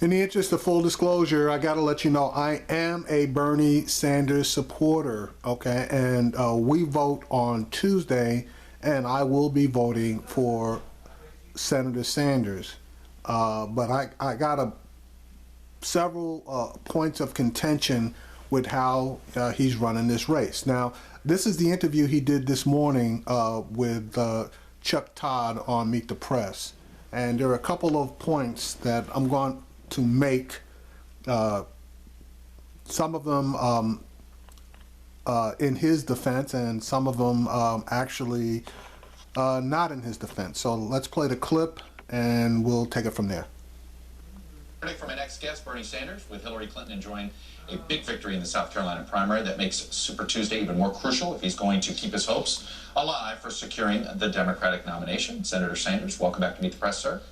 In the interest of full disclosure, I got to let you know I am a Bernie Sanders supporter, okay? And we vote on Tuesday, and I will be voting for Senator Sanders. But I got several points of contention with how he's running this race. Now, this is the interview he did this morning with Chuck Todd on Meet the Press. And there are a couple of points that I'm going to make, some of them in his defense and some of them actually not in his defense. So let's play the clip and we'll take it from there. From my next guest, Bernie Sanders, with Hillary Clinton enjoying a big victory in the South Carolina primary that makes Super Tuesday even more crucial if he's going to keep his hopes alive for securing the Democratic nomination. Senator Sanders, welcome back to Meet the Press, sir.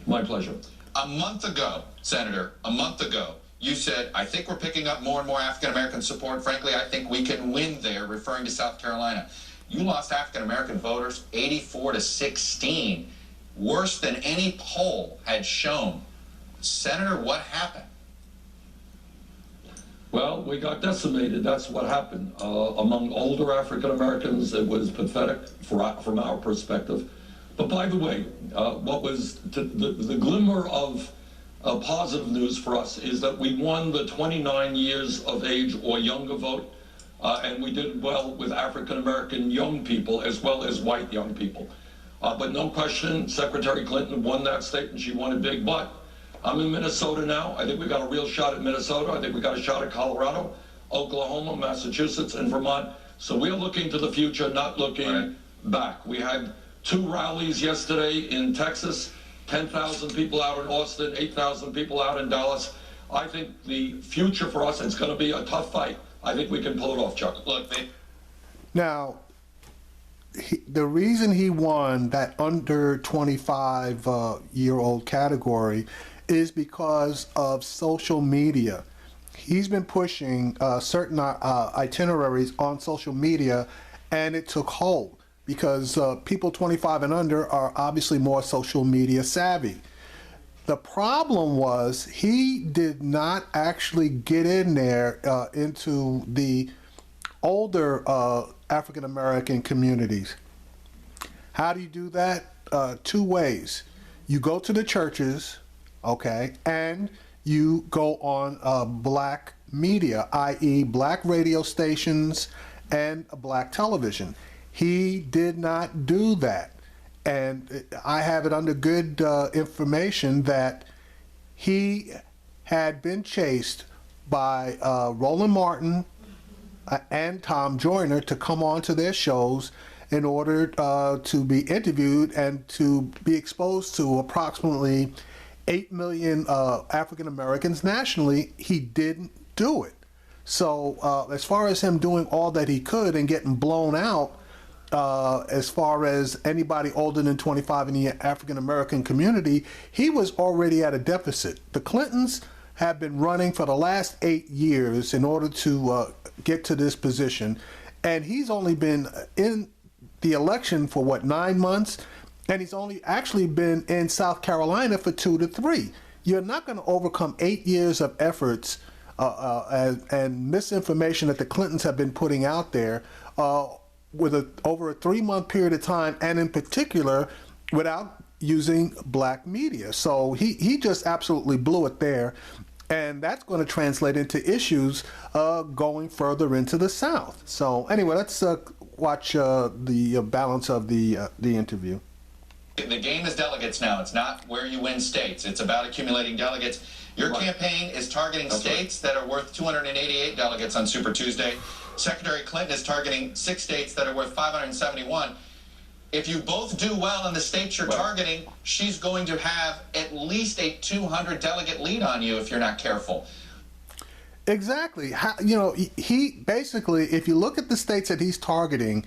My pleasure. A month ago, Senator, a month ago, you said, I think we're picking up more and more African-American support. Frankly, I think we can win there, referring to South Carolina. You lost African-American voters 84-16, worse than any poll had shown. Senator, what happened? Well, we got decimated. That's what happened. Among older African-Americans, it was pathetic from our perspective. But by the way, what was the glimmer of positive news for us is that we won the 29 years of age or younger vote, and we did well with African-American young people as well as white young people. But no question, Secretary Clinton won that state, and she won it big. But I'm in Minnesota now. I think we got a real shot at Minnesota. I think we got a shot at Colorado, Oklahoma, Massachusetts, and Vermont. So we're looking to the future, not looking back. We had 2 rallies yesterday in Texas, 10,000 people out in Austin, 8,000 people out in Dallas. I think the future for us, it's going to be a tough fight. I think we can pull it off, Chuck. Look, Now, the reason he won that under 25-year-old category is because of social media. He's been pushing certain itineraries on social media, and it took hold because people 25 and under are obviously more social media savvy. The problem was he did not actually get in there into the older African American communities. How do you do that? 2 ways. You go to the churches, okay, and you go on black media, i.e. black radio stations and black television. He did not do that. And I have it under good information that he had been chased by Roland Martin and Tom Joyner to come on to their shows in order to be interviewed and to be exposed to approximately 8 million African Americans nationally. He didn't do it. So as far as him doing all that he could and getting blown out, as far as anybody older than 25 in the African American community, he was already at a deficit. The Clintons have been running for the last 8 years in order to get to this position, and he's only been in the election for what, 9 months, and he's only actually been in South Carolina for 2 to 3. You're not going to overcome 8 years of efforts and misinformation that the Clintons have been putting out there with over a 3-month period of time, and in particular without using black media. So he just absolutely blew it there, and that's going to translate into issues going further into the South. So anyway, let's watch the balance of the interview. The game is delegates now. It's not where you win states. It's about accumulating delegates. Your campaign is targeting states that are worth 288 delegates on Super Tuesday. Secretary Clinton is targeting 6 states that are worth 571. If you both do well in the states you're targeting, she's going to have at least a 200 delegate lead on you if you're not careful. Exactly. He basically, if you look at the states that he's targeting,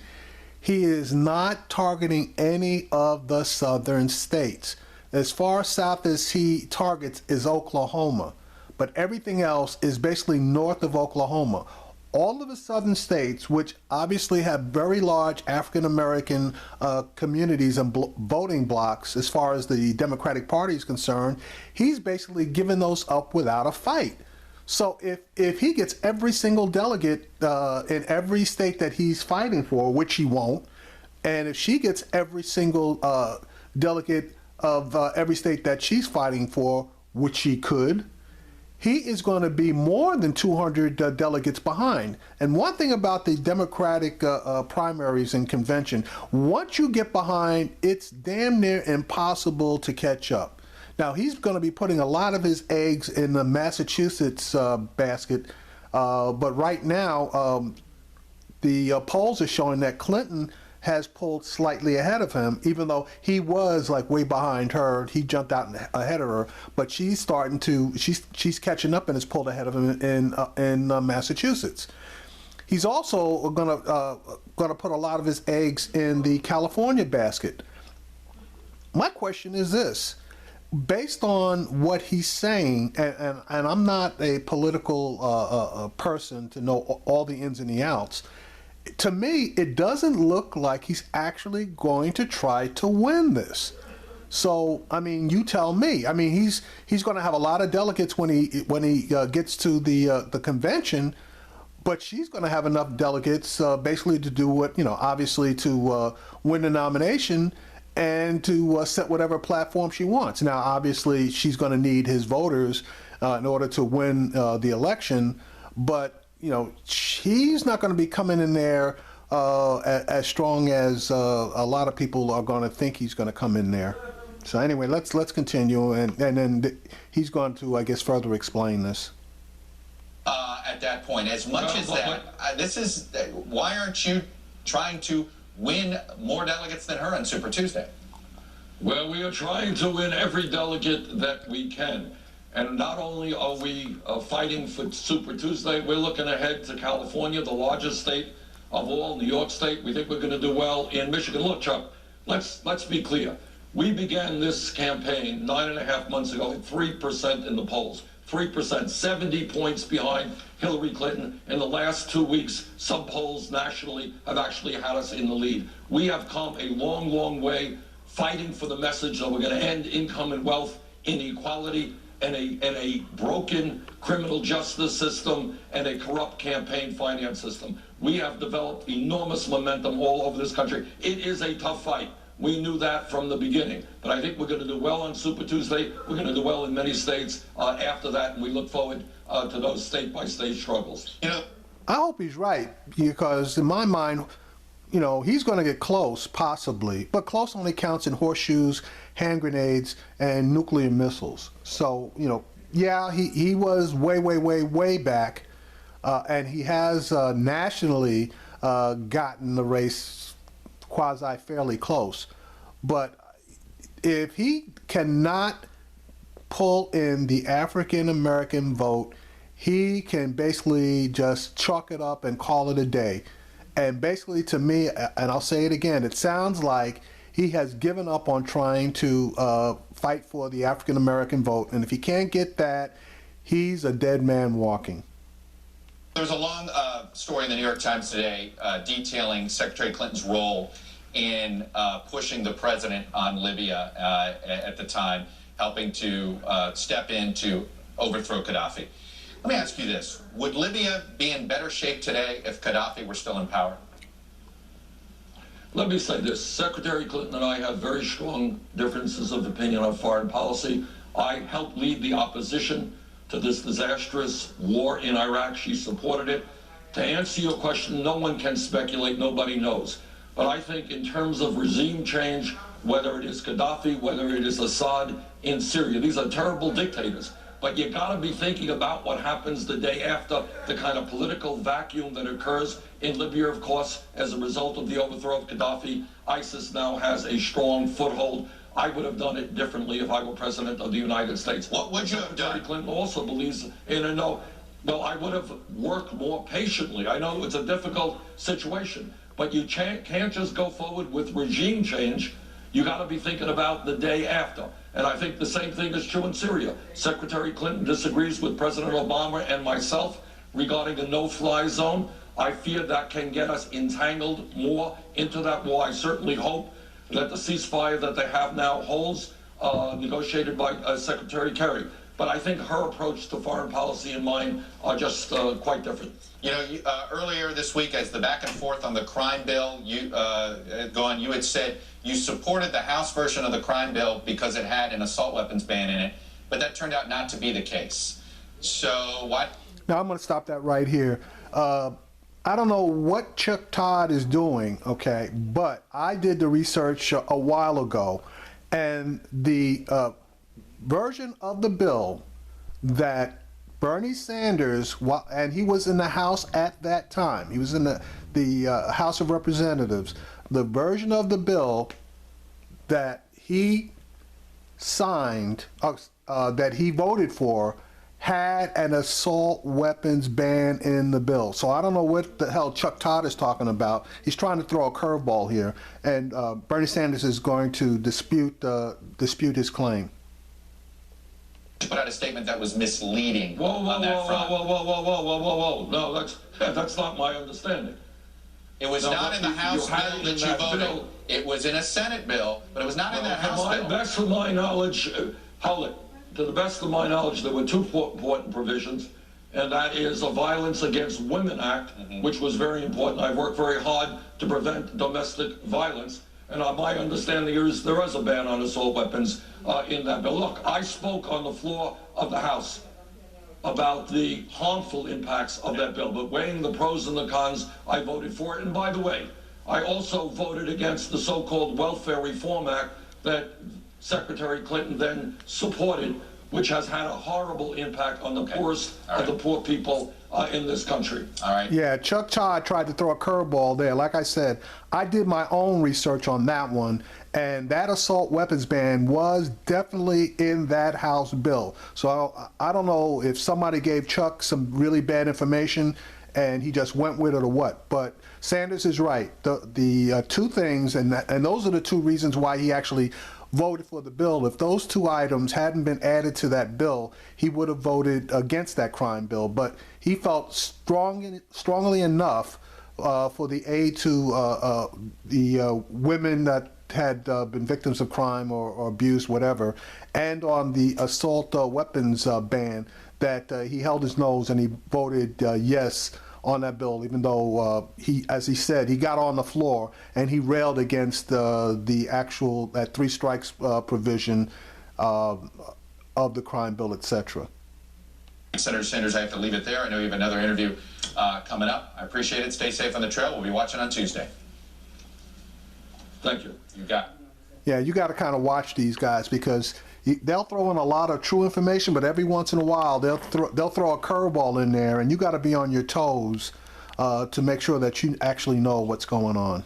he is not targeting any of the southern states. As far south as he targets is Oklahoma, but everything else is basically north of Oklahoma. all of the southern states, which obviously have very large African American communities and voting blocks as far as the Democratic Party is concerned, he's basically given those up without a fight. So if he gets every single delegate in every state that he's fighting for, which he won't, and if she gets every single delegate of every state that she's fighting for, which she could, he is going to be more than 200 delegates behind. And one thing about the Democratic primaries and convention, once you get behind, it's damn near impossible to catch up. Now, he's going to be putting a lot of his eggs in the Massachusetts basket, but right now, the polls are showing that Clinton has pulled slightly ahead of him, even though he was like way behind her. He jumped out ahead of her, but she's starting to, she's catching up and has pulled ahead of him in Massachusetts. He's also gonna put a lot of his eggs in the California basket. My question is this: based on what he's saying, and I'm not a political person to know all the ins and the outs, to me, it doesn't look like he's actually going to try to win this. So, I mean, you tell me. I mean, he's going to have a lot of delegates when he gets to the convention, but she's going to have enough delegates basically to do what, obviously to win the nomination and to set whatever platform she wants. Now, obviously, she's going to need his voters in order to win the election, but she's not going to be coming in there as strong as a lot of people are going to think he's going to come in there. So anyway, let's continue, and then he's going to, I guess, further explain this. At that point, as much as that, why aren't you trying to win more delegates than her on Super Tuesday? Well, we are trying to win every delegate that we can. And not only are we fighting for Super Tuesday, we're looking ahead to California, the largest state of all, New York State. We think we're going to do well in Michigan. Look, Chuck, let's be clear. We began this campaign 9.5 months ago at 3% in the polls. 3%, 70 points behind Hillary Clinton. In the last 2 weeks, some polls nationally have actually had us in the lead. We have come a long, long way fighting for the message that we're going to end income and wealth inequality and a broken criminal justice system and a corrupt campaign finance system. We have developed enormous momentum all over this country. It is a tough fight. We knew that from the beginning. But I think we're going to do well on Super Tuesday. We're going to do well in many states after that, and we look forward to those state-by-state struggles. I hope he's right, because in my mind, he's going to get close, possibly, but close only counts in horseshoes, hand grenades, and nuclear missiles. So, yeah, he was way back, and he has nationally gotten the race quasi-fairly close. But if he cannot pull in the African-American vote, he can basically just chalk it up and call it a day. And basically, to me, and I'll say it again, it sounds like he has given up on trying to fight for the African-American vote. And if he can't get that, he's a dead man walking. There's a long story in the New York Times today detailing Secretary Clinton's role in pushing the president on Libya at the time, helping to step in to overthrow Gaddafi. Let me ask you this. Would Libya be in better shape today if Gaddafi were still in power? Let me say this. Secretary Clinton and I have very strong differences of opinion on foreign policy. I helped lead the opposition to this disastrous war in Iraq. She supported it. To answer your question, no one can speculate. Nobody knows. But I think in terms of regime change, whether it is Gaddafi, whether it is Assad in Syria, these are terrible dictators. But you got to be thinking about what happens the day after, the kind of political vacuum that occurs in Libya, of course, as a result of the overthrow of Gaddafi. ISIS now has a strong foothold. I would have done it differently if I were president of the United States. What would you have done? Secretary Clinton also believes in a no. Well, I would have worked more patiently. I know it's a difficult situation, but you can't just go forward with regime change. You got to be thinking about the day after. And I think the same thing is true in Syria. Secretary Clinton disagrees with President Obama and myself regarding a no-fly zone. I fear that can get us entangled more into that war. I certainly hope that the ceasefire that they have now holds, negotiated by Secretary Kerry. But I think her approach to foreign policy and mine are just quite different. You know, earlier this week, as the back and forth on the crime bill you had said you supported the House version of the crime bill because it had an assault weapons ban in it, but that turned out not to be the case. So what? Now I'm going to stop that right here. I don't know what Chuck Todd is doing, okay, but I did the research a while ago, and the version of the bill that Bernie Sanders, and he was in the House at that time, he was in the House of Representatives, the version of the bill that he signed, that he voted for, had an assault weapons ban in the bill. So I don't know what the hell Chuck Todd is talking about. He's trying to throw a curveball here, and Bernie Sanders is going to dispute his claim. Put out a statement that was misleading Whoa, whoa, on that whoa, front. whoa, whoa, whoa, whoa, whoa, whoa, whoa. No, that's not my understanding. It was No, not but in the House you had bill it that in you that voted. bill. It was in a Senate bill, but it was not in that House bill. Best of my knowledge, hold it. To the best of my knowledge, there were two important provisions, and that is a Violence Against Women Act, which was very important. I've worked very hard to prevent domestic violence, and my understanding is there is a ban on assault weapons in that bill. Look, I spoke on the floor of the House about the harmful impacts of that bill, but weighing the pros and the cons, I voted for it. And by the way, I also voted against the so-called Welfare Reform Act that Secretary Clinton then supported, which has had a horrible impact on the poorest of the poor people in this country. All right. Yeah, Chuck Todd tried to throw a curveball there. Like I said, I did my own research on that one, and that assault weapons ban was definitely in that House bill. So I don't know if somebody gave Chuck some really bad information and he just went with it or what. But Sanders is right. The two things, and those are the two reasons why he actually voted for the bill. If those two items hadn't been added to that bill, he would have voted against that crime bill. But he felt strongly enough for the aid to the women that had been victims of crime or abuse, whatever, and on the assault weapons ban, that he held his nose and he voted yes on that bill, even though as he said, he got on the floor and he railed against the actual that three strikes provision of the crime bill, etc. Senator Sanders, I have to leave it there. I know you have another interview coming up. I appreciate it. Stay safe on the trail. We'll be watching on Tuesday. Thank you. You got it. Yeah, you got to kind of watch these guys because they'll throw in a lot of true information, but every once in a while they'll throw a curveball in there, and you got to be on your toes to make sure that you actually know what's going on.